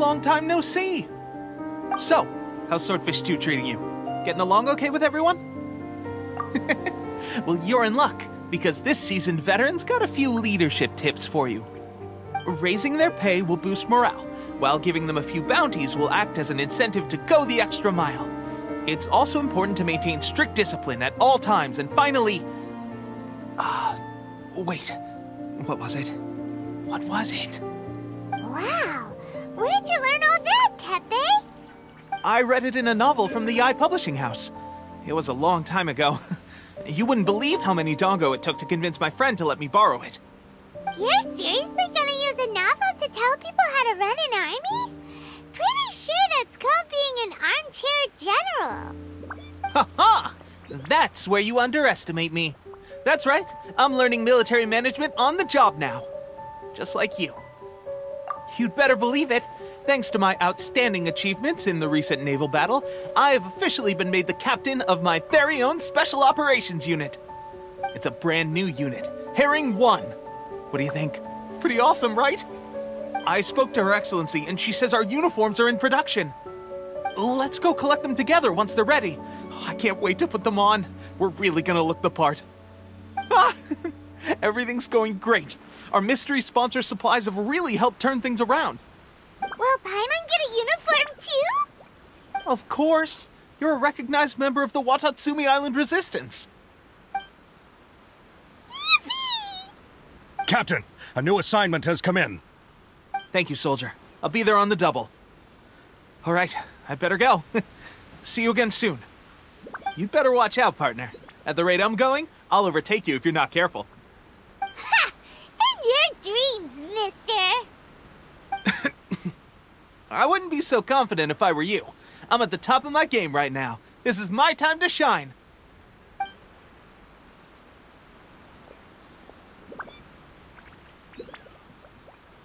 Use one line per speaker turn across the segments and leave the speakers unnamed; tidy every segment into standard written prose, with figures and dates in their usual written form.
Long time no see. So, how's Swordfish 2 treating you? Getting along okay with everyone? Well, you're in luck, because this seasoned veteran's got a few leadership tips for you. Raising their pay will boost morale, while giving them a few bounties will act as an incentive to go the extra mile. It's also important to maintain strict discipline at all times, and finally... wait. What was it? What was it?
Wow! Where'd you learn all that, Tepe?
I read it in a novel from the Yi Publishing House. It was a long time ago. You wouldn't believe how many dongo it took to convince my friend to let me borrow it.
You're seriously gonna use a novel to tell people how to run an army? Pretty sure that's called being an armchair general.
Ha-ha! That's where you underestimate me. That's right, I'm learning military management on the job now. Just like you. You'd better believe it. Thanks to my outstanding achievements in the recent naval battle, I have officially been made the captain of my very own Special Operations Unit. It's a brand new unit, Herring 1. What do you think? Pretty awesome, right? I spoke to Her Excellency, and she says our uniforms are in production. Let's go collect them together once they're ready. I can't wait to put them on. We're really gonna look the part. Ah! Everything's going great. Our mystery sponsor supplies have really helped turn things around.
Will Paimon get a uniform too?
Of course. You're a recognized member of the Watatsumi Island Resistance.
Yippee!
Captain, a new assignment has come in.
Thank you, soldier. I'll be there on the double. All right, I better go. See you again soon. You'd better watch out, partner. At the rate I'm going, I'll overtake you if you're not careful.
Ha! In your dreams, mister!
I wouldn't be so confident if I were you. I'm at the top of my game right now. This is my time to shine.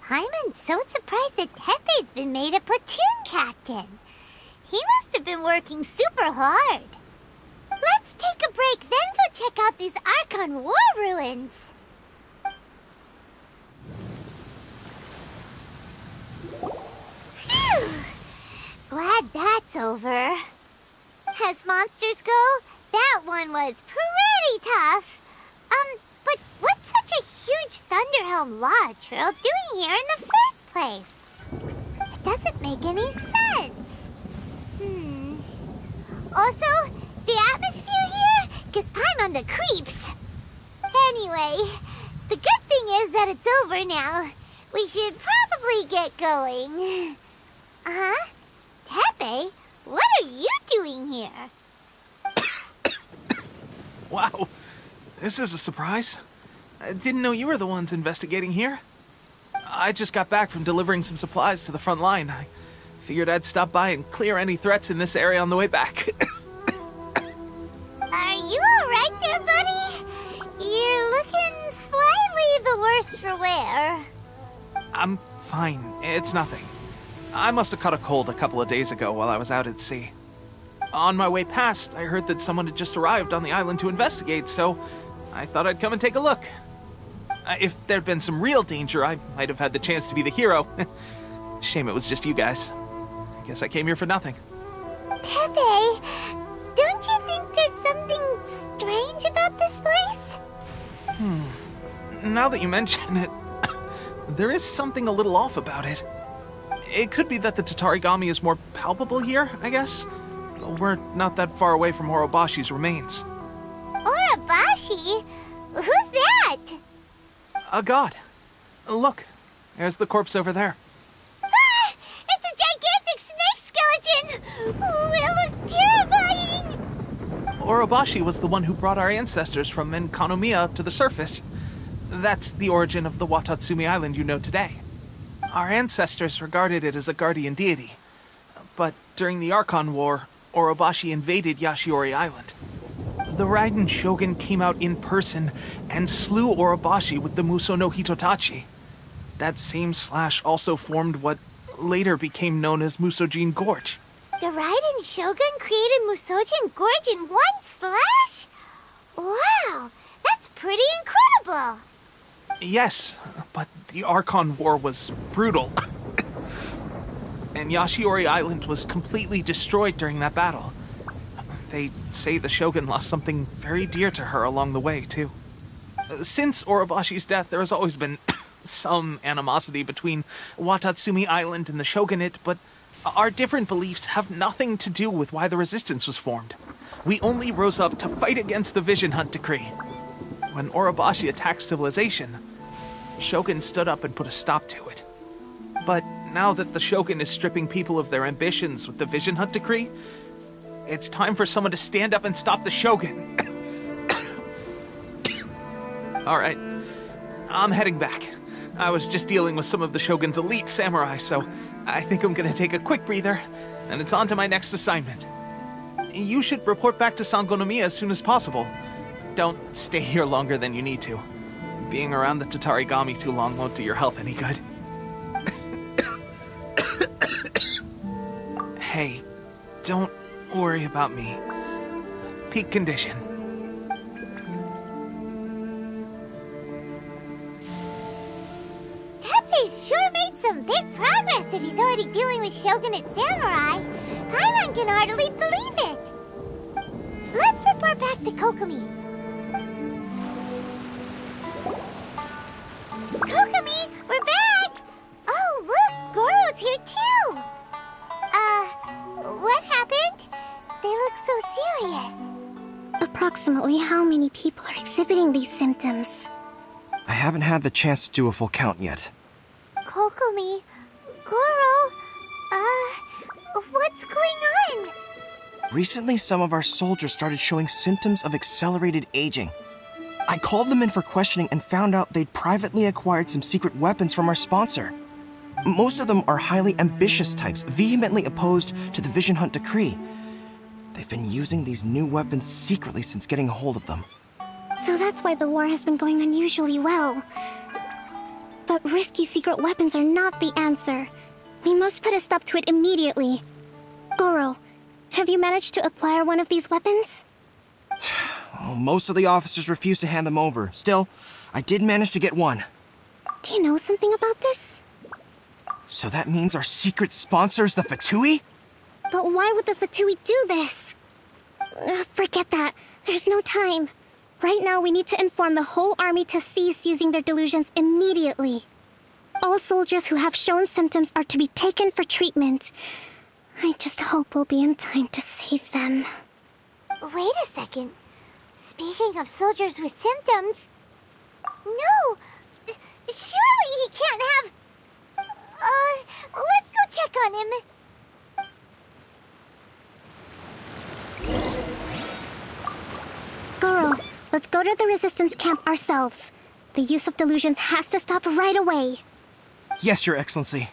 Paimon's so surprised that Tepe's been made a platoon captain. He must have been working super hard. Let's take a break, then go check out these Archon War ruins. Phew! Glad that's over. As monsters go, that one was pretty tough. But what's such a huge Thunderhelm Law Trail doing here in the first place? It doesn't make any sense. Also, the atmosphere here gives Paimon the creeps. Anyway, the good thing is that it's over now. We should probably get going. Tepe, what are you doing here?
Wow, this is a surprise. I didn't know you were the ones investigating here. I just got back from delivering some supplies to the front line. I figured I'd stop by and clear any threats in this area on the way back.
Are you alright there, buddy? You're looking slightly the worse for wear.
I'm fine. It's nothing. I must have caught a cold a couple of days ago while I was out at sea. On my way past, I heard that someone had just arrived on the island to investigate, so I thought I'd come and take a look. If there'd been some real danger, I might have had the chance to be the hero. Shame it was just you guys. I guess I came here for nothing.
Tepe, don't you think there's something strange about this place?
Now that you mention it, there is something a little off about it. It could be that the Tatarigami is more palpable here, I guess. We're not that far away from Orobashi's remains.
Orobashi? Who's that?
A god. Look, there's the corpse over there.
Ah! It's a gigantic snake skeleton! Oh, it looks terrifying!
Orobashi was the one who brought our ancestors from Enkanomiya to the surface. That's the origin of the Watatsumi Island you know today. Our ancestors regarded it as a guardian deity. But during the Archon War, Orobashi invaded Yashiori Island. The Raiden Shogun came out in person and slew Orobashi with the Muso no Hitotachi. That same slash also formed what later became known as Musojin Gorge.
The Raiden Shogun created Musojin Gorge in one slash? Wow, that's pretty incredible!
Yes, but the Archon War was brutal. and Yashiori Island was completely destroyed during that battle. They say the Shogun lost something very dear to her along the way, too. Since Orobashi's death, there has always been some animosity between Watatsumi Island and the Shogunate, but our different beliefs have nothing to do with why the resistance was formed. We only rose up to fight against the Vision Hunt Decree. When Orobashi attacked civilization, Shogun stood up and put a stop to it. But now that the Shogun is stripping people of their ambitions with the Vision Hunt Decree, it's time for someone to stand up and stop the Shogun. Alright, I'm heading back. I was just dealing with some of the Shogun's elite samurai, so I think I'm gonna take a quick breather, and it's on to my next assignment. You should report back to Sangonomiya as soon as possible. Don't stay here longer than you need to. Being around the Tatarigami too long won't do your health any good. Hey, don't worry about me. Peak condition.
Teppei's sure made some big progress if he's already dealing with Shogunate samurai. Paimon can hardly believe it. Let's report back to Kokomi. Kokomi, we're back! Oh, look, Goro's here too! What happened? They look so serious.
Approximately how many people are exhibiting these symptoms?
I haven't had the chance to do a full count yet.
Kokomi, Goro, what's going on?
Recently, some of our soldiers started showing symptoms of accelerated aging. I called them in for questioning and found out they'd privately acquired some secret weapons from our sponsor. Most of them are highly ambitious types, vehemently opposed to the Vision Hunt Decree. They've been using these new weapons secretly since getting a hold of them.
So that's why the war has been going unusually well. But risky secret weapons are not the answer. We must put a stop to it immediately. Goro, have you managed to acquire one of these weapons?
Oh, most of the officers refuse to hand them over. Still, I did manage to get one.
Do you know something about this?
So that means our secret sponsor is the Fatui?
But why would the Fatui do this? Forget that. There's no time. Right now, we need to inform the whole army to cease using their delusions immediately. All soldiers who have shown symptoms are to be taken for treatment. I just hope we'll be in time to save them.
Wait a second. Speaking of soldiers with symptoms... No! Surely he can't have... let's go check on him.
Goro, let's go to the resistance camp ourselves. The use of delusions has to stop right away.
Yes, Your Excellency.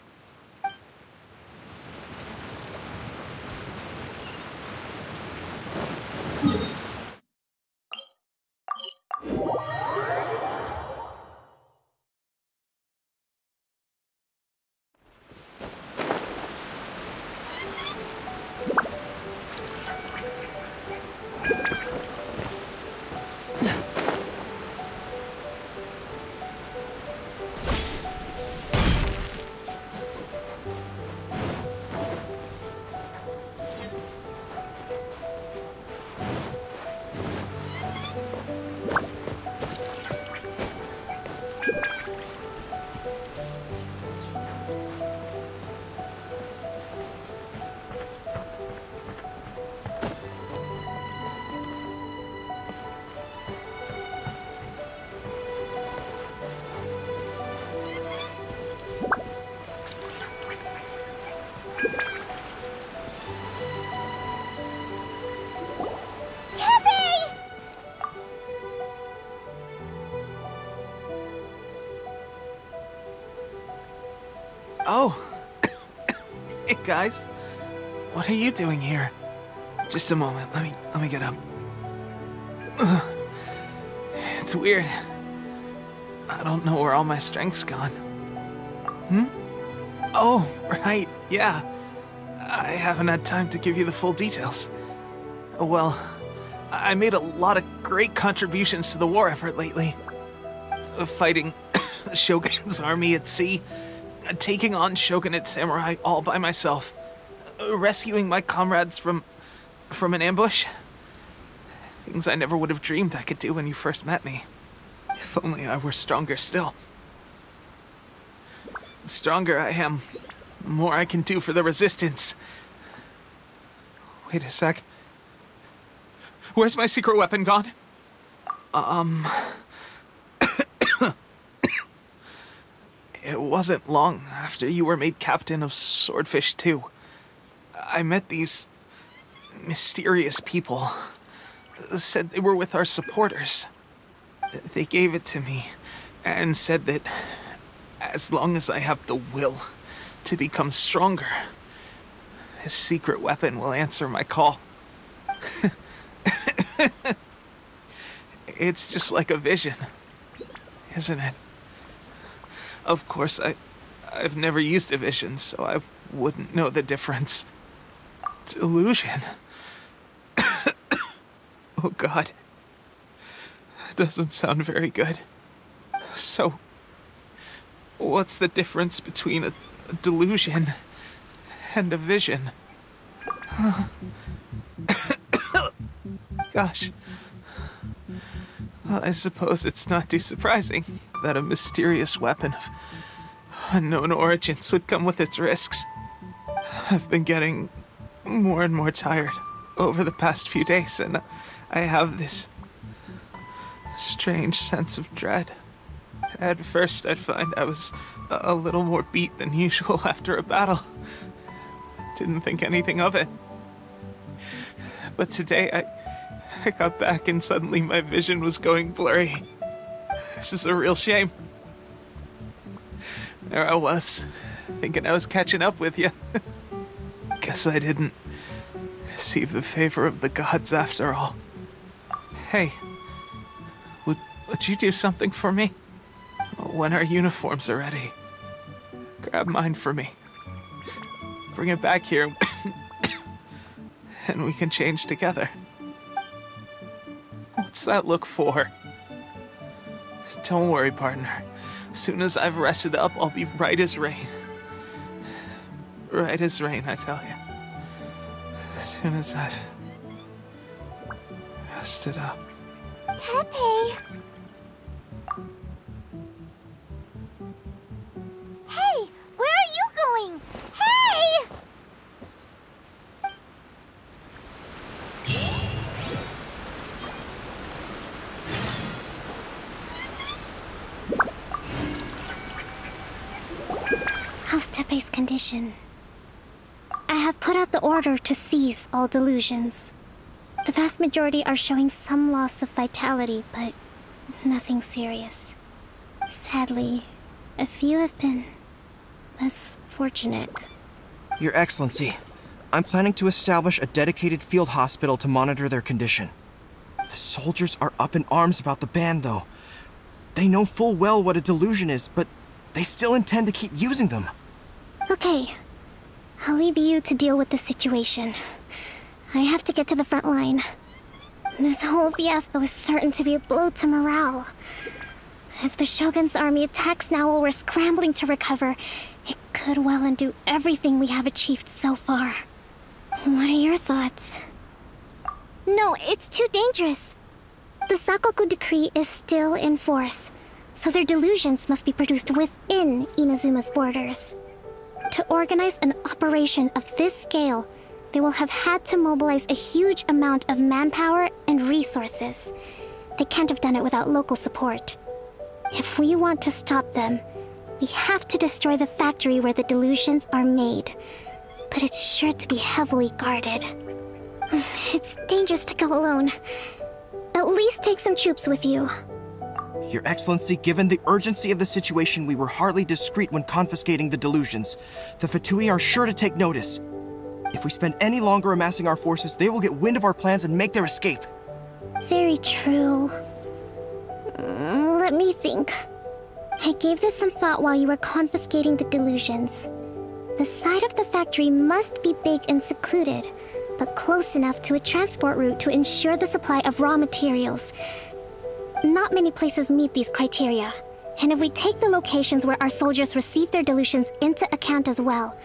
Oh. Hey, guys. What are you doing here? Just a moment. Let me get up. It's weird. I don't know where all my strength's gone. Oh, right. Yeah. I haven't had time to give you the full details. Well, I made a lot of great contributions to the war effort lately. Fighting the Shogun's army at sea, taking on Shogunate samurai all by myself, rescuing my comrades from an ambush. Things I never would have dreamed I could do when you first met me. If only I were stronger still. The stronger I am, the more I can do for the Resistance. Wait a sec. Where's my secret weapon gone? It wasn't long after you were made captain of Swordfish 2. I met these mysterious people. Said they were with our supporters. They gave it to me and said that as long as I have the will to become stronger, his secret weapon will answer my call. It's just like a vision, isn't it? Of course, I've never used a vision, so I wouldn't know the difference. Delusion. Oh God. Doesn't sound very good. So, what's the difference between a delusion and a vision? Gosh. Well, I suppose it's not too surprising that a mysterious weapon of unknown origins would come with its risks. I've been getting more and more tired over the past few days, and I have this strange sense of dread. At first, I'd find I was a little more beat than usual after a battle. Didn't think anything of it. But today, I got back and suddenly my vision was going blurry. This is a real shame. There I was, thinking I was catching up with you. Guess I didn't receive the favor of the gods after all. Hey, would you do something for me? When our uniforms are ready, grab mine for me. Bring it back here, and we can change together. What's that look for? Don't worry, partner. As soon as I've rested up, I'll be right as rain. Right as rain, I tell you. As soon as I've rested up.
Teppei! Hey! Where are you going? Hey!
How's Teppei's condition? I have put out the order to seize all delusions. The vast majority are showing some loss of vitality, but nothing serious. Sadly, a few have been less fortunate.
Your Excellency, I'm planning to establish a dedicated field hospital to monitor their condition. The soldiers are up in arms about the ban, though. They know full well what a delusion is, but they still intend to keep using them.
Okay, I'll leave you to deal with the situation. I have to get to the front line. This whole fiasco is certain to be a blow to morale. If the Shogun's army attacks now while we're scrambling to recover, it could well undo everything we have achieved so far. What are your thoughts? No, it's too dangerous. The Sakoku decree is still in force, so their delusions must be produced within Inazuma's borders. To organize an operation of this scale, they will have had to mobilize a huge amount of manpower and resources. They can't have done it without local support. If we want to stop them, we have to destroy the factory where the delusions are made. But it's sure to be heavily guarded. It's dangerous to go alone. At least take some troops with you.
Your Excellency, given the urgency of the situation, we were hardly discreet when confiscating the delusions. The Fatui are sure to take notice. If we spend any longer amassing our forces, they will get wind of our plans and make their escape.
Very true. Let me think. I gave this some thought while you were confiscating the delusions. The side of the factory must be big and secluded, but close enough to a transport route to ensure the supply of raw materials. Not many places meet these criteria. And if we take the locations where our soldiers receive their delusions into account as well,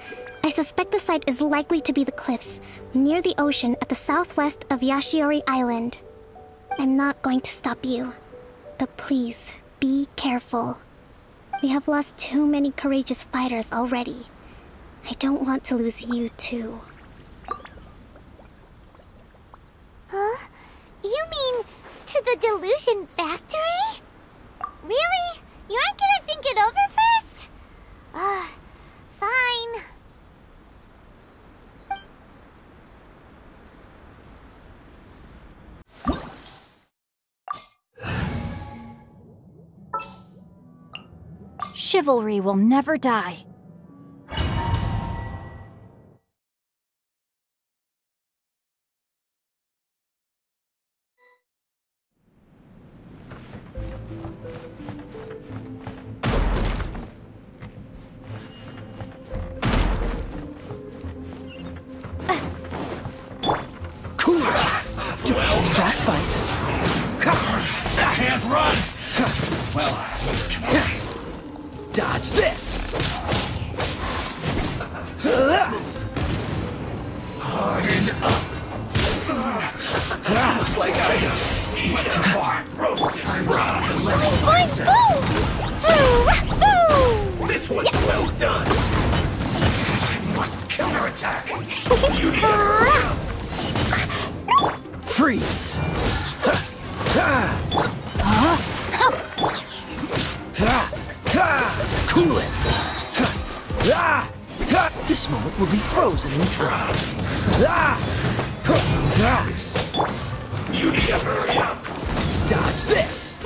I suspect the site is likely to be the cliffs near the ocean at the southwest of Yashiori Island. I'm not going to stop you, but please be careful. We have lost too many courageous fighters already. I don't want to lose you too.
Huh? You mean to the Delusion Factory? Really? You aren't gonna think it over first? Fine.
Chivalry will never die.
Frostbite.
Can't run! Well,
Dodge this.
harden up. Looks like I went too far. Roasted fried. This was well done. I must counterattack. You need a
Freeze. Cool it. This moment will be frozen in time.
You need to hurry up.
Dodge this.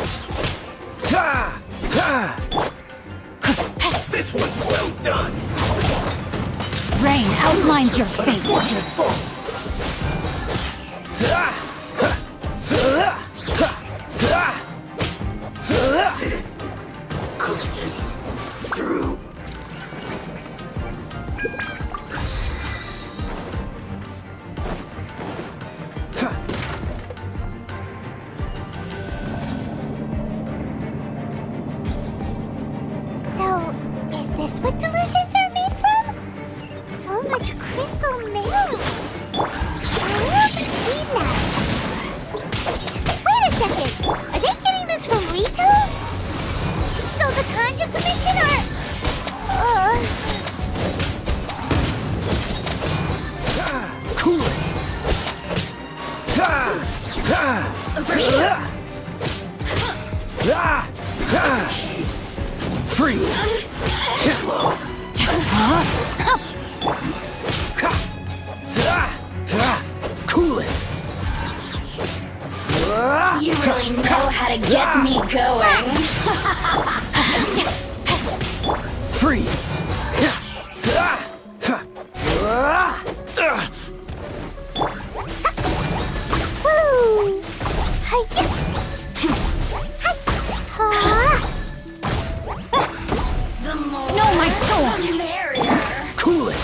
This was well done.
Rain outlines your
An
fate.
unfortunate fault. Cook this through.
So, is this what delusions are made from? So much crystal metal. Where have you seen that? Wait a second. Are they getting this from Rito? So the Kanji Commission are...
Cool it. Freeze. Cool it.
You really know how to get me going.
Freeze.
Woo! Hi-ya!
The more
No, my sword!
the merrier.
Cool it.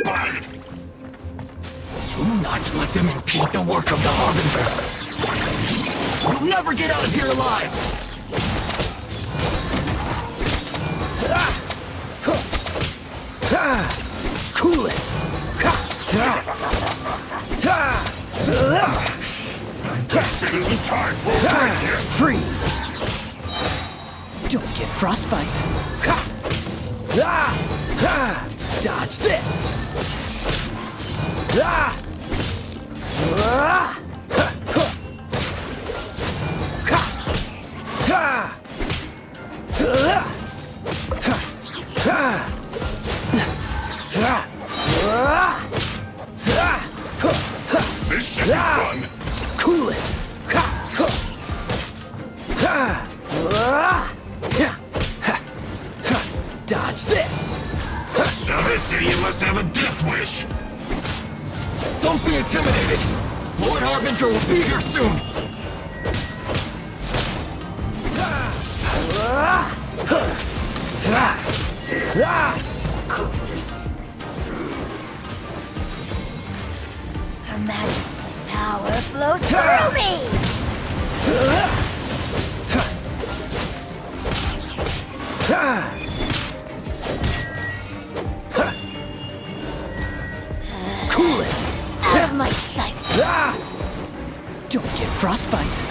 frostbite! Do not let them impede the work of the Harbingers! You'll never get out of here alive!
Cool it!
I guess it isn't time for a break here!
Freeze! Don't get frostbite! Dodge this!
This should be fun!
Cool it! Dodge this!
Now this idiot must have a death wish! Don't be intimidated! Lord Harbinger will be here soon! Cook this through.
Her Majesty's power flows through me!
Cool it!
Out of my sight!
Don't get frostbite!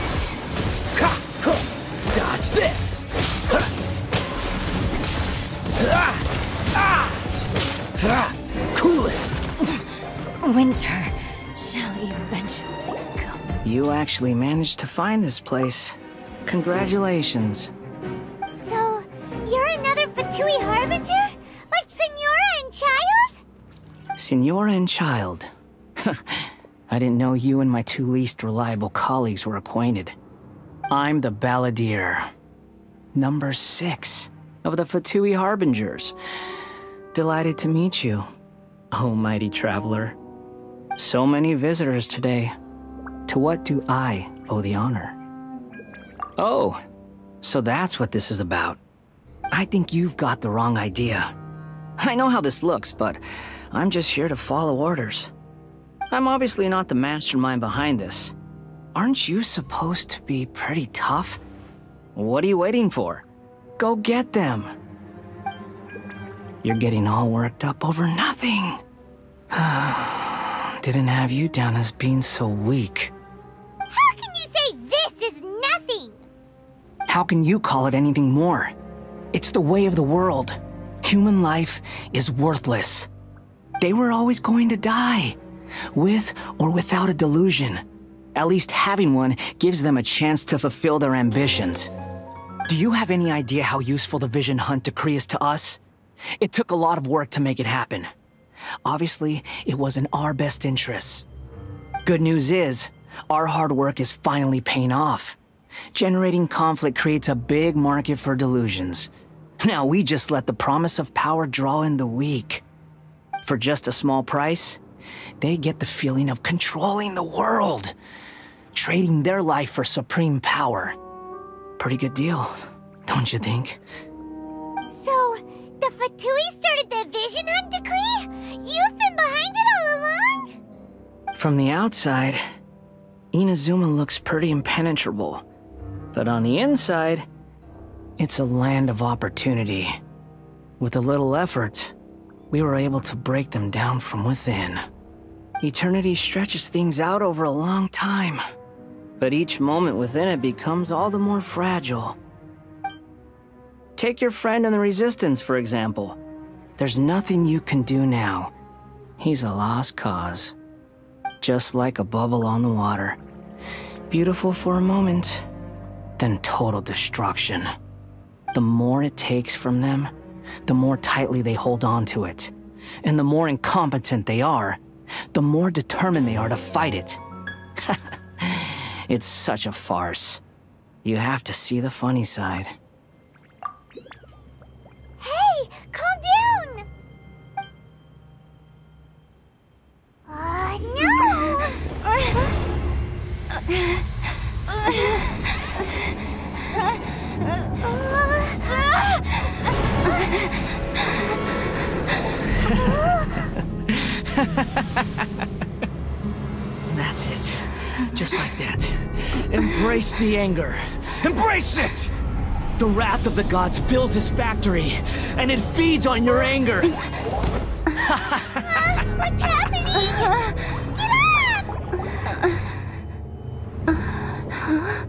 Dodge this! Cool it!
Winter shall eventually come.
You actually managed to find this place. Congratulations.
So, you're another Fatui Harbinger? Like Senora and Child?
Senora and Child. I didn't know you and my two least reliable colleagues were acquainted. I'm the Balladeer. Number 6 of the Fatui Harbingers. Delighted to meet you, oh mighty traveler. So many visitors today. To what do I owe the honor? Oh, so that's what this is about. I think you've got the wrong idea. I know how this looks, but I'm just here to follow orders. I'm obviously not the mastermind behind this. Aren't you supposed to be pretty tough? What are you waiting for? Go get them. You're getting all worked up over nothing. Didn't have you down as being so weak.
How can you say this is nothing?
How can you call it anything more? It's the way of the world. Human life is worthless. They were always going to die, with or without a delusion. At least having one gives them a chance to fulfill their ambitions. Do you have any idea how useful the Vision Hunt decree is to us? It took a lot of work to make it happen. Obviously, it was in our best interests. Good news is, our hard work is finally paying off. Generating conflict creates a big market for delusions. Now we just let the promise of power draw in the weak. For just a small price, they get the feeling of controlling the world, trading their life for supreme power. Pretty good deal, don't you think?
So, the Fatui started the Vision Hunt decree? You've been behind it all along?
From the outside, Inazuma looks pretty impenetrable. But on the inside, it's a land of opportunity. With a little effort, we were able to break them down from within. Eternity stretches things out over a long time, but each moment within it becomes all the more fragile. Take your friend in the Resistance, for example. There's nothing you can do now. He's a lost cause. Just like a bubble on the water. Beautiful for a moment, then total destruction. The more it takes from them, the more tightly they hold on to it. And the more incompetent they are, the more determined they are to fight it. It's such a farce. You have to see the funny side.
Hey, calm down! No!
That's it. Just like that. Embrace the anger. Embrace it! The wrath of the gods fills this factory, and it feeds on your anger.
What's happening? Get up!